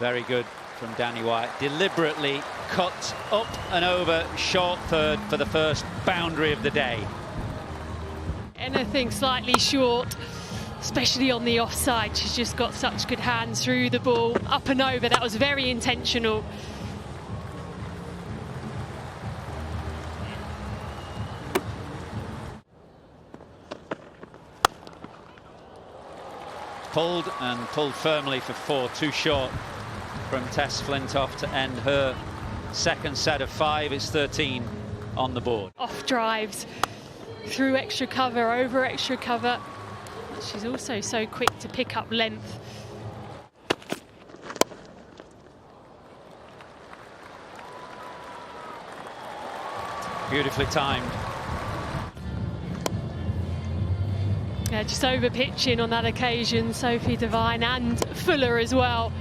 Very good from Danny Wyatt. Deliberately cut up and over short third for the first boundary of the day. Anything slightly short, especially on the offside. She's just got such good hands through the ball, up and over. That was very intentional. Pulled and pulled firmly for 4, too short from Tess Flintoff to end her second set of 5. It's 13 on the board. Off drives, through extra cover, over extra cover. She's also so quick to pick up length. Beautifully timed. Yeah, just over pitching on that occasion, Sophie Devine and Fuller as well.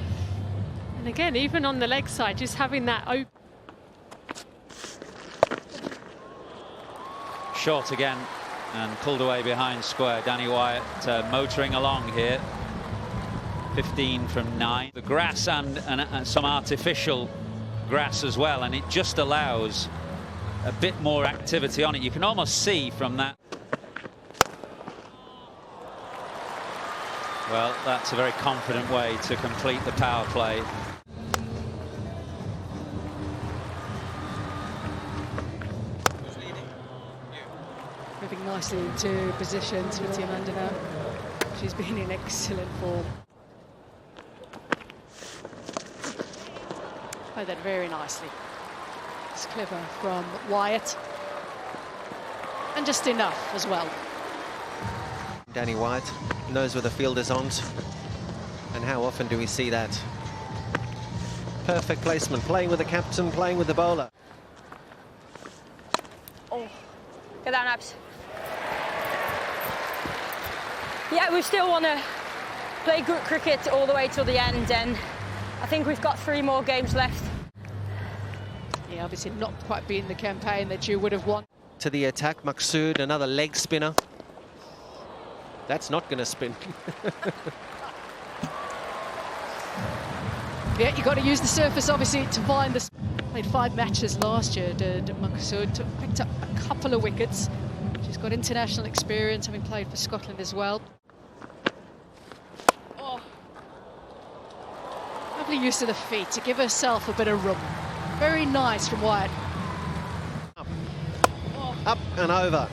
And again, even on the leg side, just having that open. Short again and pulled away behind square. Danny Wyatt motoring along here. 15 from 9. The grass and some artificial grass as well, and it just allows a bit more activity on it. You can almost see from that. Well, that's a very confident way to complete the power play. Moving nicely into positions with Mandhana. She's been in excellent form. Played that very nicely. It's clever from Wyatt. And just enough as well. Danny Wyatt knows where the field is on, and how often do we see that? Perfect placement, playing with the captain, playing with the bowler. Oh, get down, Abs. Yeah, we still want to play good cricket all the way till the end, and I think we've got 3 more games left. Yeah, obviously not quite being the campaign that you would have wanted. To the attack, Maqsood, another leg spinner. That's not going to spin. Yeah, you've got to use the surface, obviously, to find the... Played 5 matches last year, did Maqsood. Picked up a couple of wickets. She's got international experience, having played for Scotland as well. Oh. Lovely use of the feet to give herself a bit of room. Very nice from Wyatt. Up and over.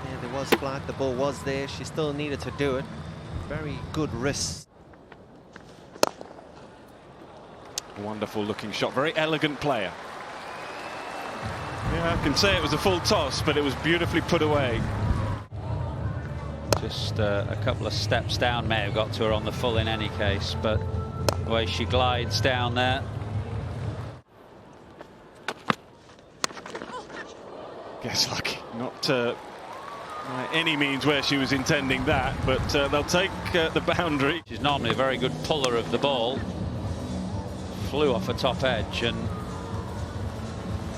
Yeah, there was flight, the ball was there. She still needed to do it. Very good wrist. Wonderful looking shot, very elegant player. Yeah, I can say it was a full toss, but it was beautifully put away. Just a couple of steps down may have got to her on the full in any case, but the way she glides down there. Guess lucky, not by any means where she was intending that, but they'll take the boundary. She's normally a very good puller of the ball. Flew off a top edge and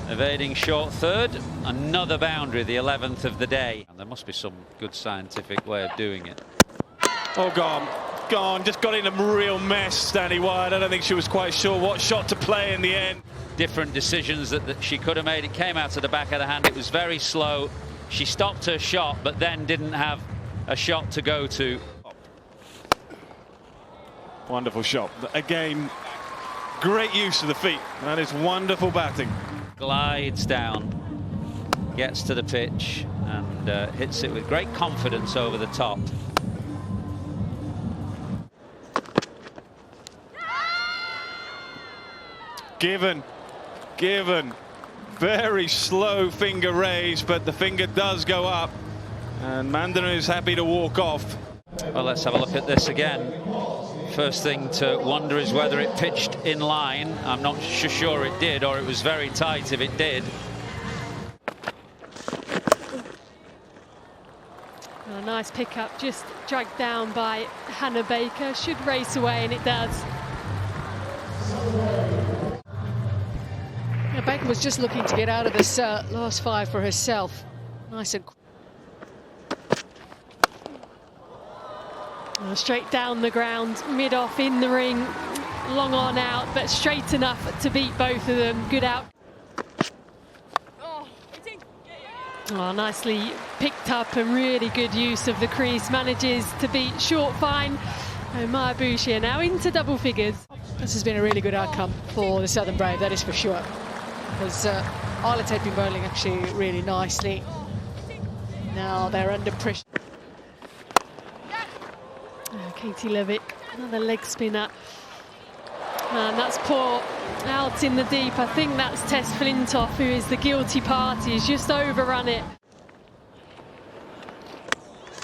evading short third. Another boundary, the 11th of the day. And there must be some good scientific way of doing it. Oh, gone, just got in a real mess, Danny Wyatt. I don't think she was quite sure what shot to play in the end. Different decisions that she could have made. It came out to the back of the hand. It was very slow. She stopped her shot, but then didn't have a shot to go to. Wonderful shot. Again, great use of the feet. That is wonderful batting. Glides down, gets to the pitch, and hits it with great confidence over the top. Given. Very slow finger raise, but the finger does go up. And Mandhana is happy to walk off. Well, let's have a look at this again. First thing to wonder is whether it pitched in line. I'm not sure it did, or it was very tight if it did. A nice pickup, just dragged down by Hannah Baker. Should race away, and it does. Baker was just looking to get out of this last 5 for herself. Nice and Straight down the ground, mid-off in the ring, long on out, but straight enough to beat both of them. Good out. Oh, nicely picked up and really good use of the crease. Manages to beat short fine. And Mayabushi are now into double figures. This has been a really good outcome for the Southern Brave, that is for sure. Because Wyatt had been bowling actually really nicely. Now they're under pressure. Katie Levitt, another leg spinner. And that's poor out in the deep. I think that's Tess Flintoff, who is the guilty party. He's just overrun it.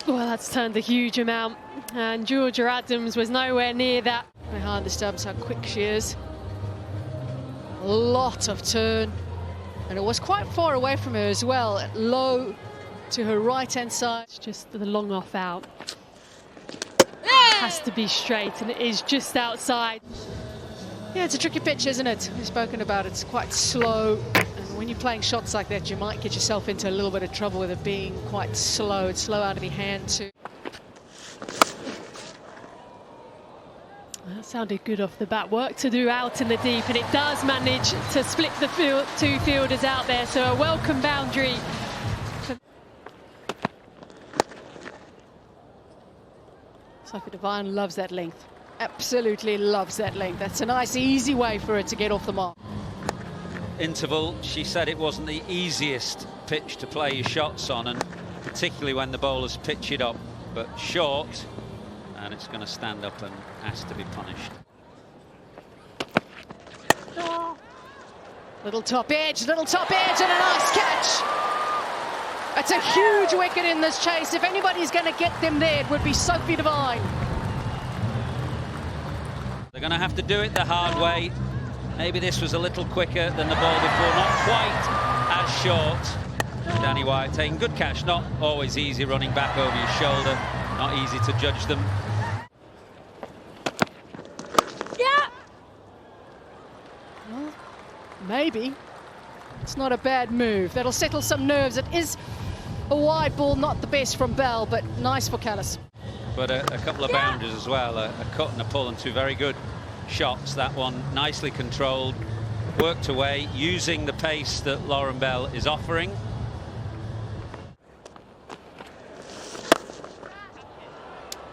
Well, that's turned a huge amount. And Georgia Adams was nowhere near that. Behind the stumps, how quick she is. A lot of turn. And it was quite far away from her as well. Low to her right-hand side. It's just the long off out. Has to be straight, and it is just outside. Yeah, it's a tricky pitch, isn't it? We've spoken about it. It's quite slow, and when you're playing shots like that, you might get yourself into a little bit of trouble with it being quite slow. It's slow out of your hand too. That sounded good off the bat. Work to do out in the deep, and it does manage to split the two fielders out there. So a welcome boundary. Sophie Devine loves that length. Absolutely loves that length. That's a nice, easy way for her to get off the mark. Interval, she said it wasn't the easiest pitch to play your shots on, and particularly when the bowlers pitch it up, but short, and it's going to stand up and has to be punished. Oh. Little top edge, and a nice catch. It's a huge wicket in this chase. If anybody's going to get them there, it would be Sophie Devine. They're going to have to do it the hard way. Maybe this was a little quicker than the ball before, not quite as short. Danny Wyatt taking good catch, not always easy running back over your shoulder, not easy to judge them. Yeah. Well, maybe. It's not a bad move. That'll settle some nerves. It is a wide ball, not the best from Bell, but nice for Callis. But a couple of boundaries as well, a cut and a pull, and two very good shots. That one nicely controlled, worked away, using the pace that Lauren Bell is offering.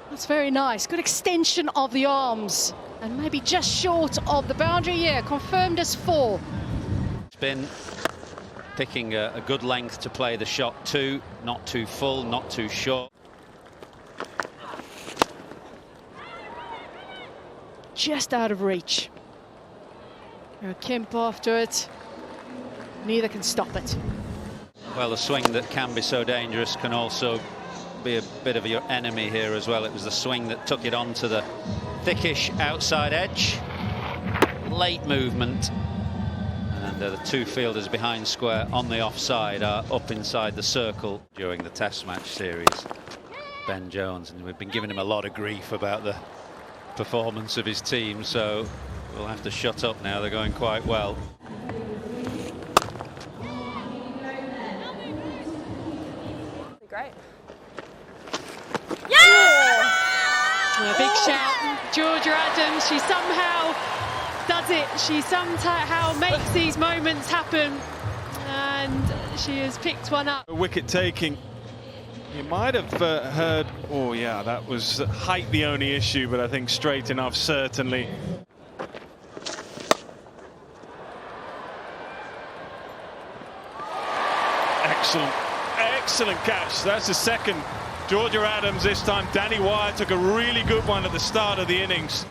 That's very nice. Good extension of the arms, and maybe just short of the boundary. Yeah, confirmed as 4. Spin, picking a good length to play the shot to, not too full, not too short. Just out of reach. Kemp after it. Neither can stop it. Well, the swing that can be so dangerous can also be a bit of your enemy here as well. It was the swing that took it onto the thickish outside edge. Late movement. And the two fielders behind square on the offside are up inside the circle during the Test match series. Ben Jones, and we've been giving him a lot of grief about the performance of his team, so we'll have to shut up now. They're going quite well. Great. A big shout. Georgia Adams, she somehow does it. She somehow makes these moments happen, and she has picked one up. Wicket taking. You might have heard, oh yeah, that was height the only issue, but I think straight enough certainly. Excellent catch. That's the second. Georgia Adams this time. Danny Wyatt took a really good one at the start of the innings.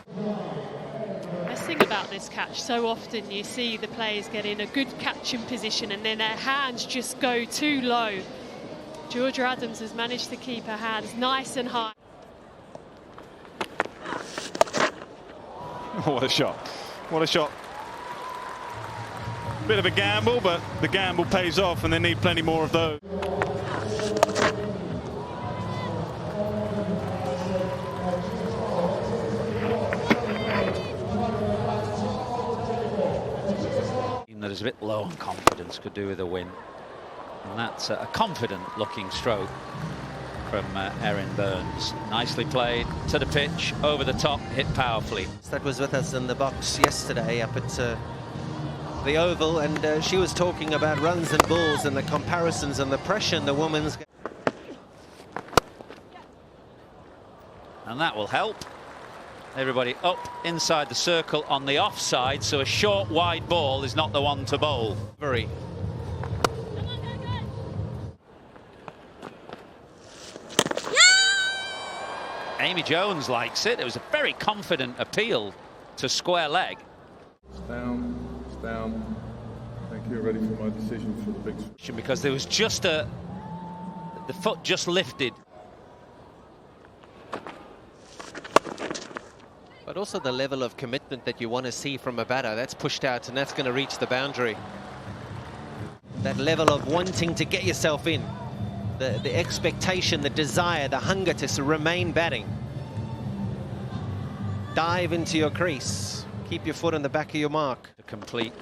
Best thing about this catch, so often you see the players get in a good catching position and then their hands just go too low. Georgia Adams has managed to keep her hands nice and high. Oh, what a shot. What a shot. Bit of a gamble, but the gamble pays off, and they need plenty more of those. That is a bit low on confidence, could do with a win. And that's a confident looking stroke. from Erin Burns. Nicely played to the pitch, over the top, hit powerfully. That was with us in the box yesterday up at the Oval, and she was talking about runs and balls and the comparisons and the pressure in the women's game. And that will help. Everybody up inside the circle on the offside, so a short, wide ball is not the one to bowl. Very. Amy Jones likes it. It was a very confident appeal to square leg. Down, down. Thank you. Ready for my decision for the big screen. Because there was just the foot just lifted. But also the level of commitment that you want to see from a batter. That's pushed out and that's going to reach the boundary. That level of wanting to get yourself in. The expectation, the desire, the hunger to remain batting. Dive into your crease. Keep your foot on the back of your mark. To complete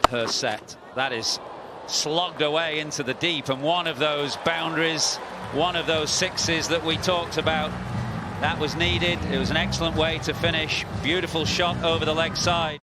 her set. That is slogged away into the deep, and one of those boundaries, one of those sixes that we talked about, that was needed. It was an excellent way to finish. Beautiful shot over the leg side.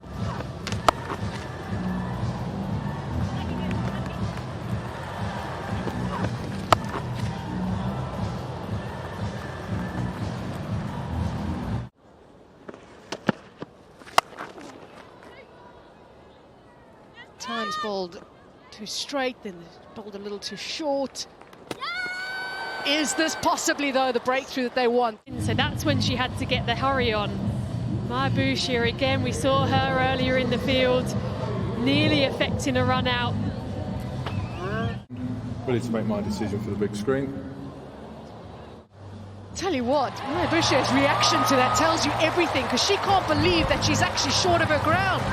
Times bowled too straight, then bowled a little too short. Is this possibly, though, the breakthrough that they want? So that's when she had to get the hurry on. Maya Bouchier again, we saw her earlier in the field, nearly affecting a run out. Ready to make my decision for the big screen. Tell you what, Maya Bouchier's reaction to that tells you everything, because she can't believe that she's actually short of her ground.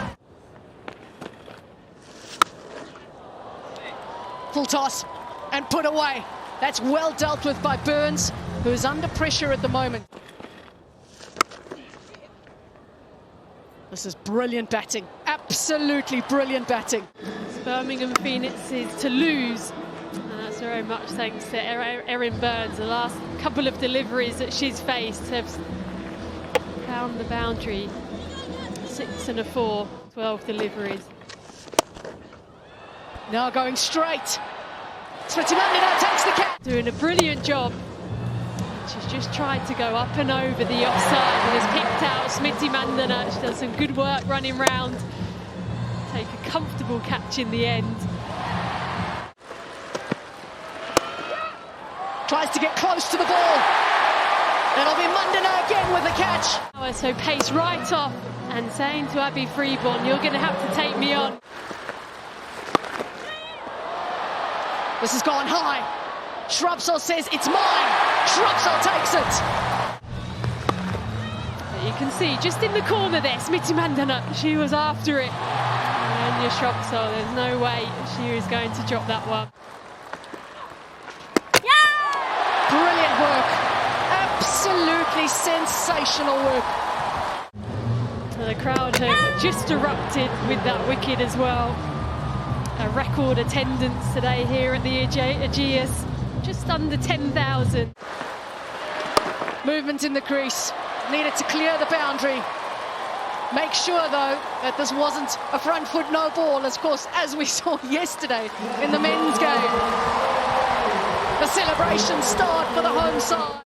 Full toss and put away. That's well dealt with by Burns, who is under pressure at the moment. This is brilliant batting, absolutely brilliant batting. It's Birmingham Phoenixes to lose, and that's very much thanks to Erin Burns. The last couple of deliveries that she's faced have found the boundary. 6 and a 4, 12 deliveries. Now going straight. Mandhana takes the catch. Doing a brilliant job. She's just tried to go up and over the offside and has picked out Mandhana. She does some good work running round. Take a comfortable catch in the end. Tries to get close to the ball. It'll be Mandhana again with the catch. So pace right off and saying to Abby Freeborn, you're going to have to take me on. This has gone high. Shrubsole says it's mine. Shrubsole takes it. You can see just in the corner there, Mandhana, she was after it. And your Shrubsole, there's no way she was going to drop that one. Yeah! Brilliant work. Absolutely sensational work. And the crowd have just erupted with that wicket as well. A record attendance today here at the Ageas, just under 10,000. Movement in the crease, needed to clear the boundary. Make sure, though, that this wasn't a front foot no ball, of course, as we saw yesterday in the men's game. The celebrations start for the home side.